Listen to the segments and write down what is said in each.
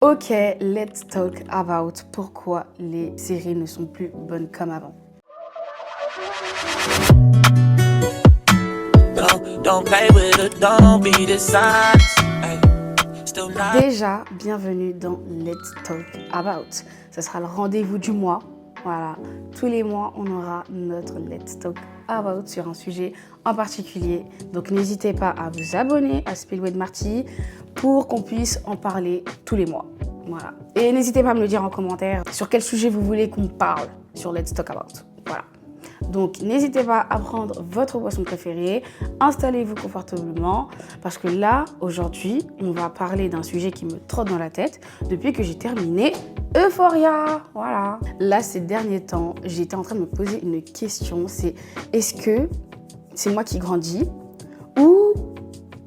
Ok, let's talk about pourquoi les séries ne sont plus bonnes comme avant. Déjà, bienvenue dans Let's Talk About. Ce sera le rendez-vous du mois. Voilà, tous les mois, on aura notre Let's Talk About sur un sujet en particulier. Donc, n'hésitez pas à vous abonner à Spill with Marty pour qu'on puisse en parler tous les mois. Voilà. Et n'hésitez pas à me le dire en commentaire sur quel sujet vous voulez qu'on parle sur Let's Talk About. Voilà. Donc, n'hésitez pas à prendre votre boisson préférée, installez-vous confortablement, parce que là, aujourd'hui, on va parler d'un sujet qui me trotte dans la tête depuis que j'ai terminé Euphoria. Voilà. Là, ces derniers temps, j'étais en train de me poser une question, c'est est-ce que c'est moi qui grandis ou,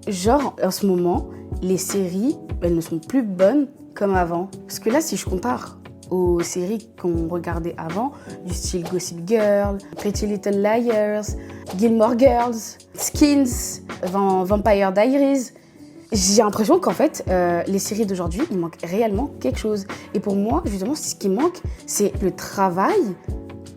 genre, en ce moment, les séries, elles ne sont plus bonnes comme avant? Parce que là, si je compare aux séries qu'on regardait avant, du style Gossip Girl, Pretty Little Liars, Gilmore Girls, Skins, Vampire Diaries, j'ai l'impression qu'en fait, les séries d'aujourd'hui, il manque réellement quelque chose. Et pour moi, justement, ce qui manque, c'est le travail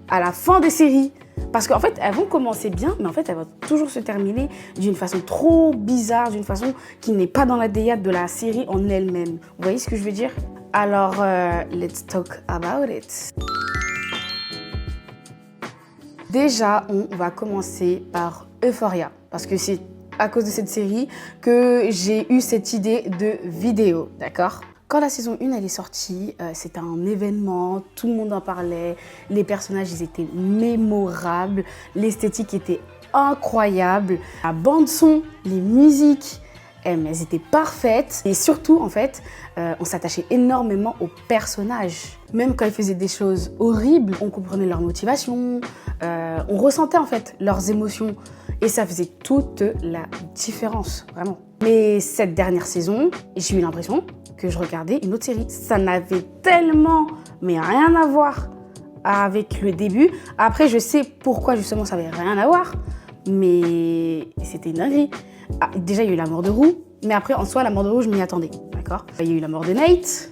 à la fin des séries. Parce qu'en fait, elles vont commencer bien, mais en fait, elles vont toujours se terminer d'une façon trop bizarre, d'une façon qui n'est pas dans la l'ADN de la série en elle-même. Vous voyez ce que je veux dire? Alors, let's talk about it. Déjà, on va commencer par Euphoria, parce que c'est à cause de cette série que j'ai eu cette idée de vidéo, d'accord? Quand la saison 1 elle est sortie, c'était un événement, tout le monde en parlait, les personnages ils étaient mémorables, l'esthétique était incroyable, la bande son, les musiques, elles étaient parfaites et surtout en fait, on s'attachait énormément aux personnages. Même quand ils faisaient des choses horribles, on comprenait leur motivation, on ressentait en fait leurs émotions et ça faisait toute la différence, vraiment. Mais cette dernière saison, j'ai eu l'impression que je regardais une autre série. Ça n'avait tellement, mais rien à voir avec le début. Après, je sais pourquoi justement ça avait rien à voir, mais c'était une dinguerie. Ah, déjà, il y a eu la mort de Rue, mais après, en soi, la mort de Rue, je m'y attendais, d'accord? Il y a eu la mort de Nate,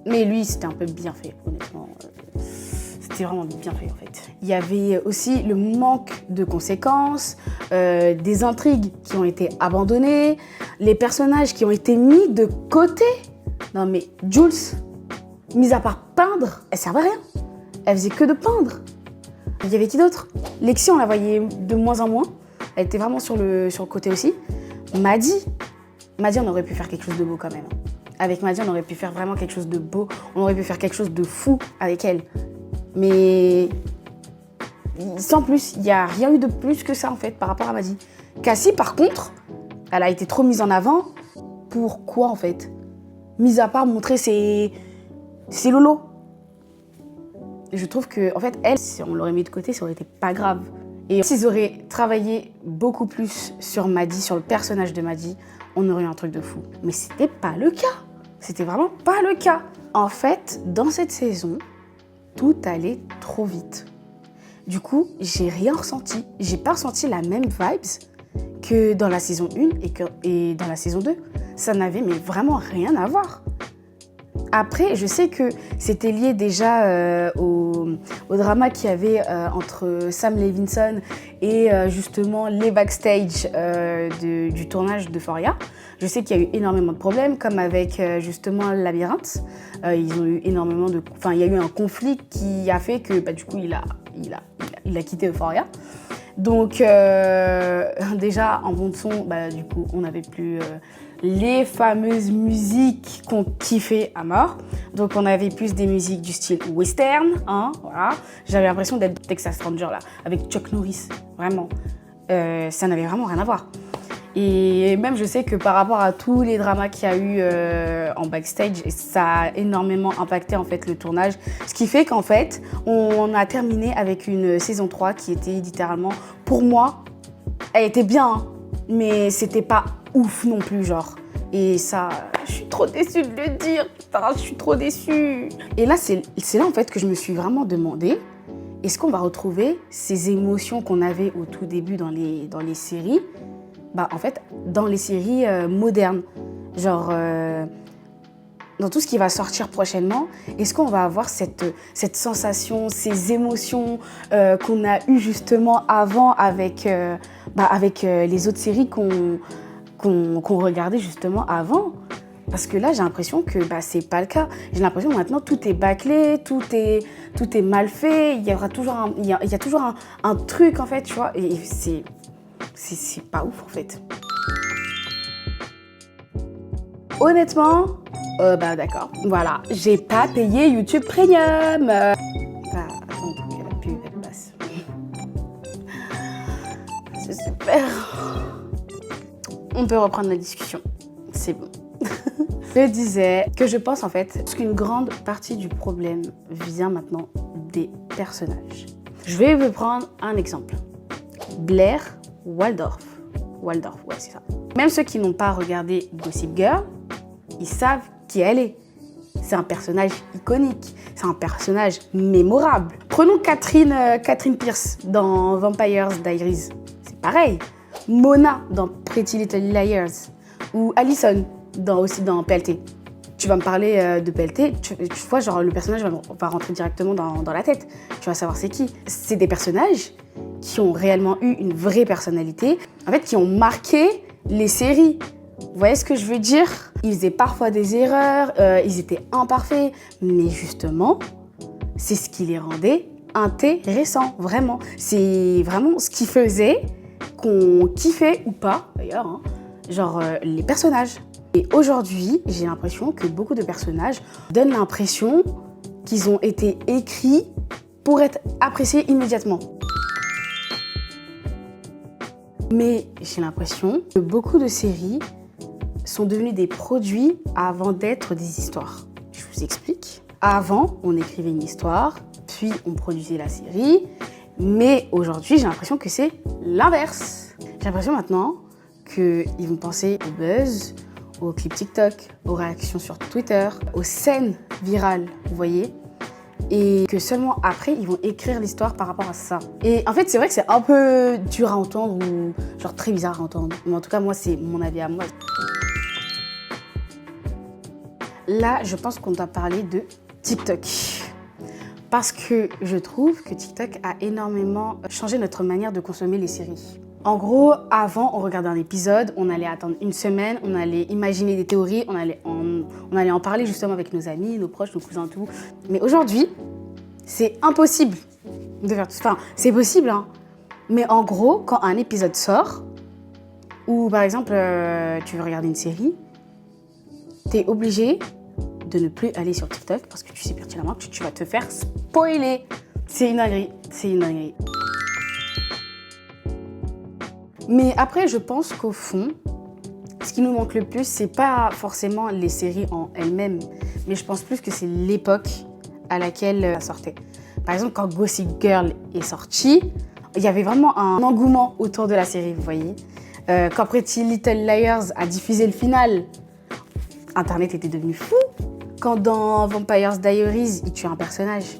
mais lui, c'était un peu bien fait, honnêtement. C'était vraiment bien fait, en fait. Il y avait aussi le manque de conséquences, des intrigues qui ont été abandonnées, les personnages qui ont été mis de côté. Non mais Jules, mis à part peindre, elle servait à rien. Elle faisait que de peindre. Il y avait qui d'autre? Lexi, on la voyait de moins en moins. Elle était vraiment sur le côté aussi. Maddie, on aurait pu faire quelque chose de beau quand même. Avec Maddie, on aurait pu faire vraiment quelque chose de beau. On aurait pu faire quelque chose de fou avec elle. Mais sans plus, il n'y a rien eu de plus que ça en fait par rapport à Maddie. Cassie, par contre, elle a été trop mise en avant. Pourquoi en fait? Mis à part montrer ses lolos. Je trouve que, en fait, elle, si on l'aurait mis de côté, ça aurait été pas grave. Et s'ils auraient travaillé beaucoup plus sur Maddie, sur le personnage de Maddie, on aurait eu un truc de fou. Mais c'était pas le cas. C'était vraiment pas le cas. En fait, dans cette saison, tout allait trop vite. Du coup, j'ai rien ressenti. J'ai pas ressenti la même vibes que dans la saison 1 et dans la saison 2. Ça n'avait mais vraiment rien à voir. Après, je sais que c'était lié déjà au drama qu'il y avait entre Sam Levinson et justement les backstage du tournage d'Euphoria. Je sais qu'il y a eu énormément de problèmes, comme avec justement Labyrinthe. Ils ont eu énormément de... Enfin, il y a eu un conflit qui a fait que du coup, il a quitté Euphoria. Donc, déjà, en bande son, du coup, on n'avait plus les fameuses musiques qu'on kiffait à mort. Donc, on avait plus des musiques du style western, hein, voilà. J'avais l'impression d'être Texas Ranger, là, avec Chuck Norris, vraiment. Ça n'avait vraiment rien à voir. Et même, je sais que par rapport à tous les dramas qu'il y a eu en backstage, ça a énormément impacté en fait le tournage. Ce qui fait qu'en fait, on a terminé avec une saison 3 qui était littéralement, pour moi, elle était bien, hein, mais c'était pas ouf non plus, genre. Et ça, je suis trop déçue de le dire, putain, je suis trop déçue. Et là, c'est là en fait que je me suis vraiment demandé, est-ce qu'on va retrouver ces émotions qu'on avait au tout début dans les séries? En fait, dans les séries modernes. Genre, dans tout ce qui va sortir prochainement, est-ce qu'on va avoir cette sensation, ces émotions qu'on a eues justement avant avec les autres séries qu'on regardait justement avant? Parce que là, j'ai l'impression que c'est pas le cas. J'ai l'impression que maintenant, tout est bâclé, tout est mal fait. Il y a toujours un truc, en fait, tu vois. Et c'est pas ouf, en fait. Honnêtement, d'accord. Voilà, j'ai pas payé YouTube Premium. Attends, que la pub, elle passe. C'est super. On peut reprendre la discussion. C'est bon. Je disais que je pense en fait qu'une grande partie du problème vient maintenant des personnages. Je vais vous prendre un exemple. Blair Waldorf. Waldorf, ouais, c'est ça. Même ceux qui n'ont pas regardé Gossip Girl, ils savent qui elle est. C'est un personnage iconique, c'est un personnage mémorable. Prenons Catherine Pierce dans Vampire Diaries. C'est pareil. Mona dans Pretty Little Liars. Ou Allison aussi dans PLT. Tu vas me parler de PLT, tu vois, genre le personnage va rentrer directement dans la tête. Tu vas savoir c'est qui. C'est des personnages qui ont réellement eu une vraie personnalité, en fait, qui ont marqué les séries. Vous voyez ce que je veux dire? Ils faisaient parfois des erreurs, ils étaient imparfaits, mais justement, c'est ce qui les rendait intéressants, vraiment. C'est vraiment ce qui faisait qu'on kiffait ou pas, d'ailleurs, hein, genre les personnages. Et aujourd'hui, j'ai l'impression que beaucoup de personnages donnent l'impression qu'ils ont été écrits pour être appréciés immédiatement. Mais j'ai l'impression que beaucoup de séries sont devenues des produits avant d'être des histoires. Je vous explique. Avant, on écrivait une histoire, puis on produisait la série. Mais aujourd'hui, j'ai l'impression que c'est l'inverse. J'ai l'impression maintenant qu'ils vont penser au buzz, aux clips TikTok, aux réactions sur Twitter, aux scènes virales, vous voyez, et que seulement après, ils vont écrire l'histoire par rapport à ça. Et en fait, c'est vrai que c'est un peu dur à entendre ou genre très bizarre à entendre. Mais en tout cas, moi, c'est mon avis à moi. Là, je pense qu'on doit parler de TikTok. Parce que je trouve que TikTok a énormément changé notre manière de consommer les séries. En gros, avant, on regardait un épisode, on allait attendre une semaine, on allait imaginer des théories, on allait en parler justement avec nos amis, nos proches, nos cousins, tout. Mais aujourd'hui, c'est impossible de faire tout ça. Enfin, c'est possible, hein. Mais en gros, quand un épisode sort, ou par exemple, tu veux regarder une série, t'es obligé de ne plus aller sur TikTok parce que tu sais pertinemment que tu vas te faire spoiler. C'est une dinguerie, c'est une dinguerie. Mais après, je pense qu'au fond, ce qui nous manque le plus, c'est pas forcément les séries en elles-mêmes, mais je pense plus que c'est l'époque à laquelle ça sortait. Par exemple, quand Gossip Girl est sorti, il y avait vraiment un engouement autour de la série, vous voyez. Quand Pretty Little Liars a diffusé le final, Internet était devenu fou. Quand dans Vampire Diaries, il tue un personnage,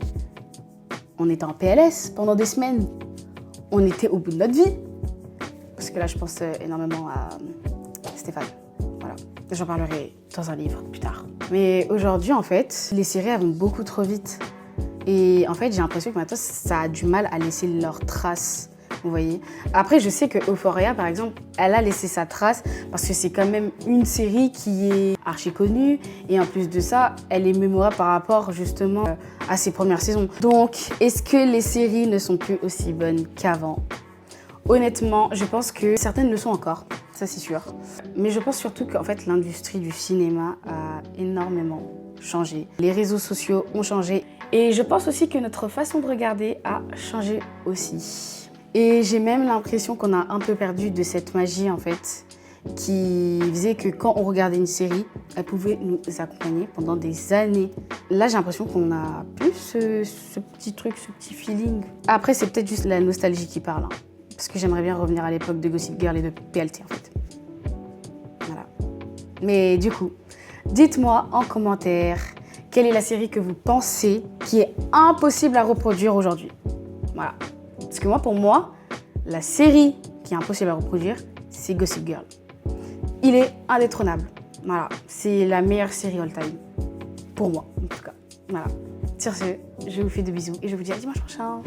on était en PLS pendant des semaines. On était au bout de notre vie. Parce que là, je pense énormément à Stéphane. Voilà. J'en parlerai dans un livre plus tard. Mais aujourd'hui, en fait, les séries elles vont beaucoup trop vite. Et en fait, j'ai l'impression que maintenant, ça a du mal à laisser leurs traces. Vous voyez? Après, je sais que Euphoria, par exemple, elle a laissé sa trace parce que c'est quand même une série qui est archi connue. Et en plus de ça, elle est mémorable par rapport justement à ses premières saisons. Donc, est-ce que les séries ne sont plus aussi bonnes qu'avant? Honnêtement, je pense que certaines le sont encore, ça c'est sûr. Mais je pense surtout qu'en fait, l'industrie du cinéma a énormément changé. Les réseaux sociaux ont changé. Et je pense aussi que notre façon de regarder a changé aussi. Et j'ai même l'impression qu'on a un peu perdu de cette magie, en fait, qui faisait que quand on regardait une série, elle pouvait nous accompagner pendant des années. Là, j'ai l'impression qu'on n'a plus ce petit truc, ce petit feeling. Après, c'est peut-être juste la nostalgie qui parle, hein. Parce que j'aimerais bien revenir à l'époque de Gossip Girl et de PLT, en fait. Voilà. Mais du coup, dites-moi en commentaire quelle est la série que vous pensez qui est impossible à reproduire aujourd'hui. Voilà. Parce que moi, pour moi, la série qui est impossible à reproduire, c'est Gossip Girl. Il est indétrônable. Voilà. C'est la meilleure série all time. pour moi en tout cas. Voilà. Sur ce, je vous fais de bisous et je vous dis à dimanche prochain.